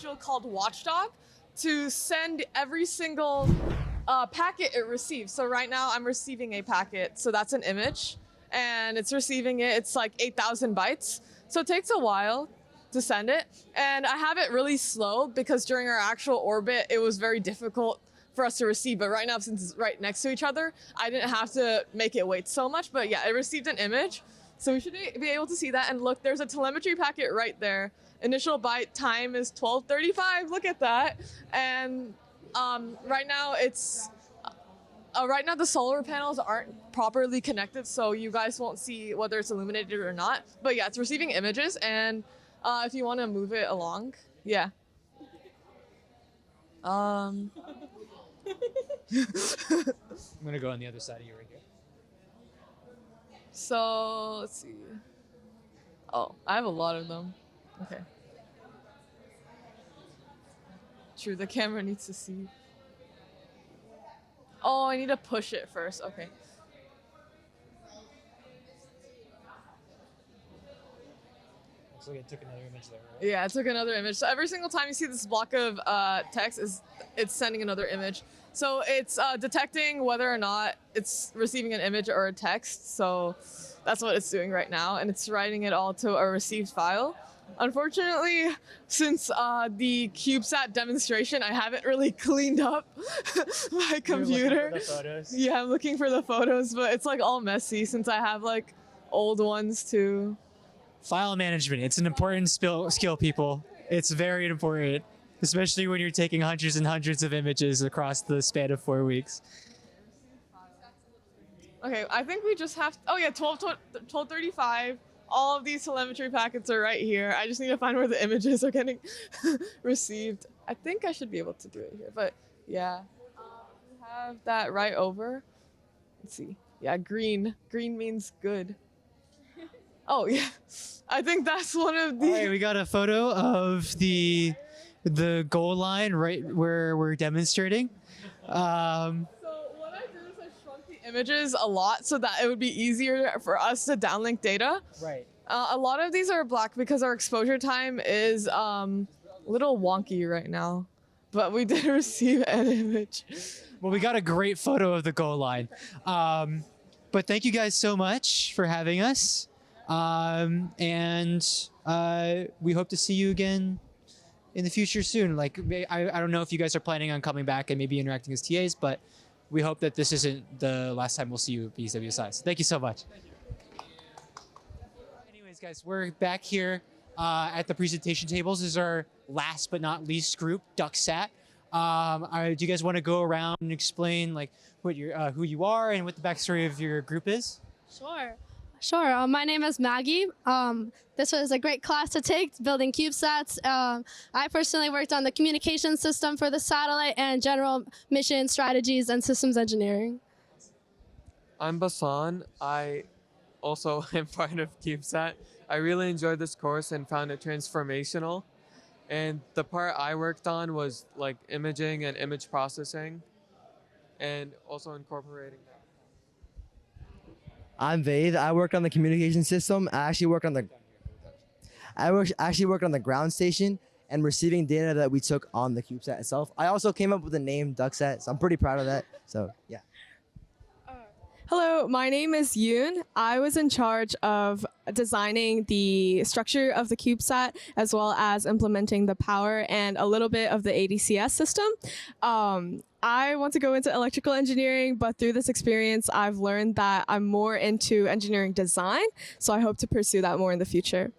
module called Watchdog to send every single packet it receives. So right now I'm receiving a packet, so that's an image, and it's receiving it. It's like 8,000 bytes, so it takes a while to send it. And I have it really slow because during our actual orbit, it was very difficult for us to receive. But right now, since it's right next to each other, I didn't have to make it wait so much. But yeah, it received an image. So we should be able to see that. And look, there's a telemetry packet right there. Initial byte time is 1235. Look at that. And right now right now the solar panels aren't properly connected, so you guys won't see whether it's illuminated or not. But yeah, it's receiving images, and if you want to move it along, yeah. I'm gonna go on the other side of you right here. So let's see. Oh, I have a lot of them. Okay. True, the camera needs to see. Oh, I need to push it first. Okay. Looks like it took another image there, right? Yeah, it took another image. So every single time you see this block of text, it's sending another image. So it's detecting whether or not it's receiving an image or a text. So that's what it's doing right now, and it's writing it all to a received file. Unfortunately, since the CubeSat demonstration, I haven't really cleaned up my computer. You're looking for the photos? Yeah, I'm looking for the photos, but it's like all messy since I have like old ones too. File management. It's an important skill, people. It's very important, especially when you're taking hundreds and hundreds of images across the span of 4 weeks. Okay, I think we just have, oh yeah, 1235. All of these telemetry packets are right here. I just need to find where the images are getting received. I think I should be able to do it here, but yeah. We have that right over. Let's see. Yeah, green. Green means good. Oh yeah, I think that's one of the. All right, we got a photo of the goal line right where we're demonstrating. So what I did is I shrunk the images a lot so that it would be easier for us to downlink data. Right. A lot of these are black because our exposure time is a little wonky right now, but we did receive an image. Well, we got a great photo of the goal line. But thank you guys so much for having us. And we hope to see you again in the future soon. Like, I don't know if you guys are planning on coming back and maybe interacting as TAs, but we hope that this isn't the last time we'll see you at BWSI. So thank you so much. Anyways, guys, we're back here at the presentation tables. This is our last but not least group, DWSat. Do you guys want to go around and explain like what who you are and what the backstory of your group is? Sure. My name is Maggie. This was a great class to take, building CubeSats. I personally worked on the communication system for the satellite and general mission strategies and systems engineering. I'm Basan. I also am part of CubeSat. I really enjoyed this course and found it transformational. And the part I worked on was like imaging and image processing and also incorporating that. I'm Vaid. I worked on the communication system. I actually worked on the ground station and receiving data that we took on the CubeSat itself. I also came up with the name DWSat, so I'm pretty proud of that. So yeah. Hello, my name is Yoon. I was in charge of designing the structure of the CubeSat as well as implementing the power and a little bit of the ADCS system. I want to go into electrical engineering, but through this experience, I've learned that I'm more into engineering design, so I hope to pursue that more in the future.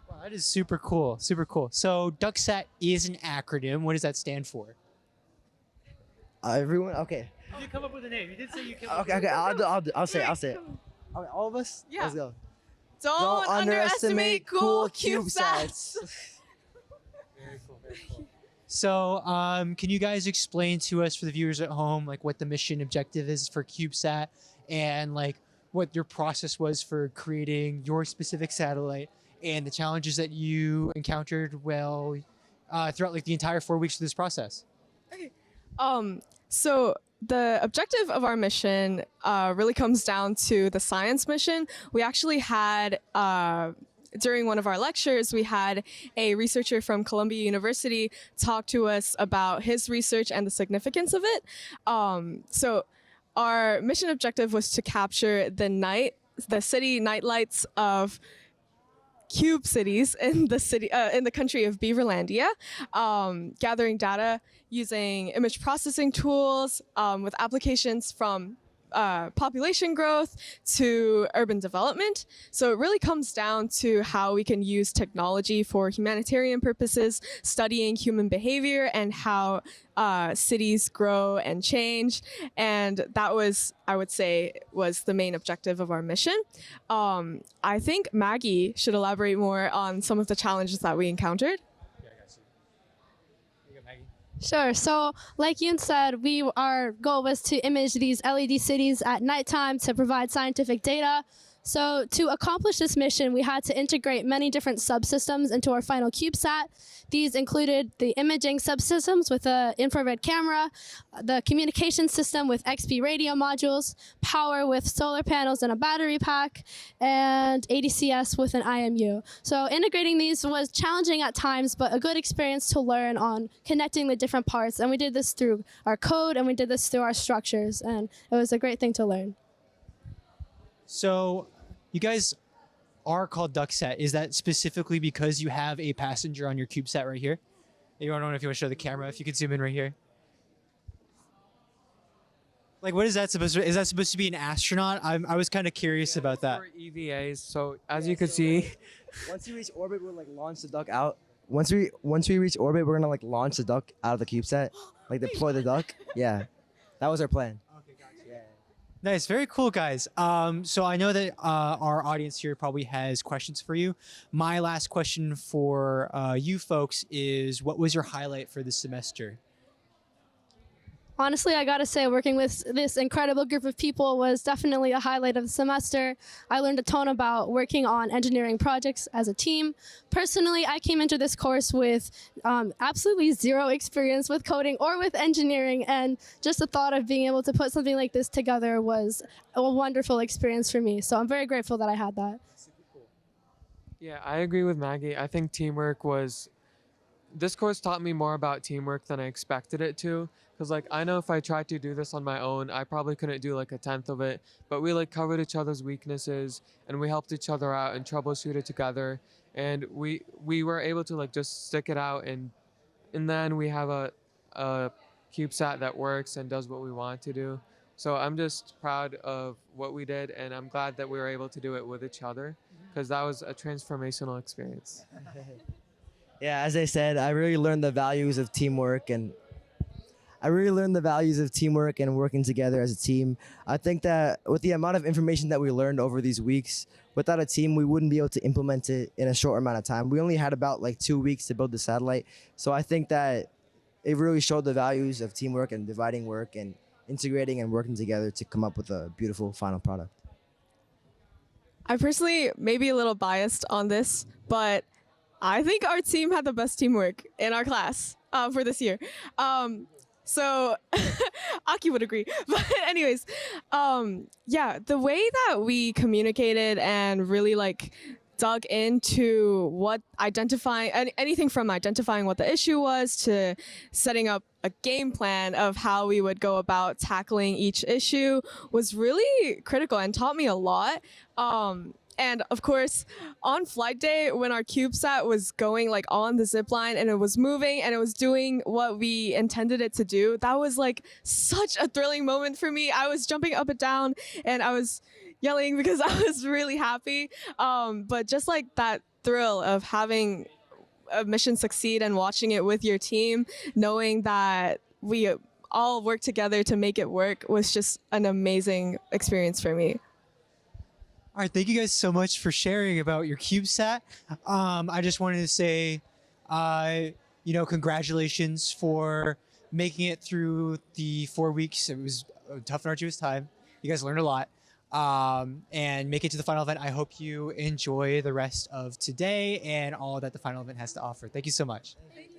Wow, that is super cool. Super cool. So DWSat is an acronym. What does that stand for? Everyone, okay. You did come up with a name. You did say you came Okay. I'll say it. Okay, all of us. Yeah. Let's go. Don't underestimate cool CubeSats. Very cool. Very cool. So, can you guys explain to us, for the viewers at home, like what the mission objective is for CubeSat, and like what your process was for creating your specific satellite, and the challenges that you encountered throughout like the entire 4 weeks of this process? Okay. So the objective of our mission really comes down to the science mission. We actually had during one of our lectures, we had a researcher from Columbia University talk to us about his research and the significance of it. So our mission objective was to capture the city nightlights of cube cities in the country of Beaverlandia, gathering data using image processing tools with applications from population growth to urban development. So it really comes down to how we can use technology for humanitarian purposes, studying human behavior and how cities grow and change. And that was, I would say, was the main objective of our mission. I think Maggie should elaborate more on some of the challenges that we encountered. Sure. So, like Yoon said, our goal was to image these LED cities at nighttime to provide scientific data. So, to accomplish this mission, we had to integrate many different subsystems into our final CubeSat. These included the imaging subsystems with an infrared camera, the communication system with XP radio modules, power with solar panels and a battery pack, and ADCS with an IMU. So integrating these was challenging at times, but a good experience to learn on connecting the different parts. And we did this through our code, and we did this through our structures, and it was a great thing to learn. So you guys are called DuckSat. Is that specifically because you have a passenger on your CubeSat right here? I don't know if you want to show the camera, if you could zoom in right here. Like, what is that supposed to be? Is that supposed to be an astronaut? I was kind of curious about that. For EVAs, so as you can see, Once you reach orbit, we'll like launch the duck out. Once we reach orbit, we're gonna like launch the duck out of the CubeSat, like deploy the duck. Yeah, that was our plan. Nice, very cool, guys. So I know that our audience here probably has questions for you. My last question for you folks is, what was your highlight for this semester? Honestly, I gotta say, working with this incredible group of people was definitely a highlight of the semester. I learned a ton about working on engineering projects as a team. Personally, I came into this course with absolutely zero experience with coding or with engineering, and just the thought of being able to put something like this together was a wonderful experience for me. So I'm very grateful that I had that. yeah, I agree with Maggie. I think this course taught me more about teamwork than I expected it to. Because like I know if I tried to do this on my own, I probably couldn't do like a tenth of it. But we like covered each other's weaknesses and we helped each other out and troubleshoot it together. And we were able to like just stick it out, and then we have a CubeSat that works and does what we want to do. So I'm just proud of what we did, and I'm glad that we were able to do it with each other, because that was a transformational experience. Yeah, as I said, I really learned the values of teamwork and working together as a team. I think that with the amount of information that we learned over these weeks, without a team, we wouldn't be able to implement it in a short amount of time. We only had about like 2 weeks to build the satellite. So I think that it really showed the values of teamwork and dividing work and integrating and working together to come up with a beautiful final product. I personally may be a little biased on this, but I think our team had the best teamwork in our class for this year. So Aki would agree. But anyways, yeah, the way that we communicated and really like dug into anything from identifying what the issue was to setting up a game plan of how we would go about tackling each issue was really critical and taught me a lot. And of course, on flight day, when our CubeSat was going like on the zip line and it was moving and it was doing what we intended it to do, that was like such a thrilling moment for me. I was jumping up and down and I was yelling because I was really happy. But just like that thrill of having a mission succeed and watching it with your team, knowing that we all work together to make it work, was just an amazing experience for me. All right, thank you guys so much for sharing about your CubeSat. I just wanted to say, congratulations for making it through the 4 weeks. It was a tough and arduous time. You guys learned a lot. And make it to the final event. I hope you enjoy the rest of today and all that the final event has to offer. Thank you so much. Thank you.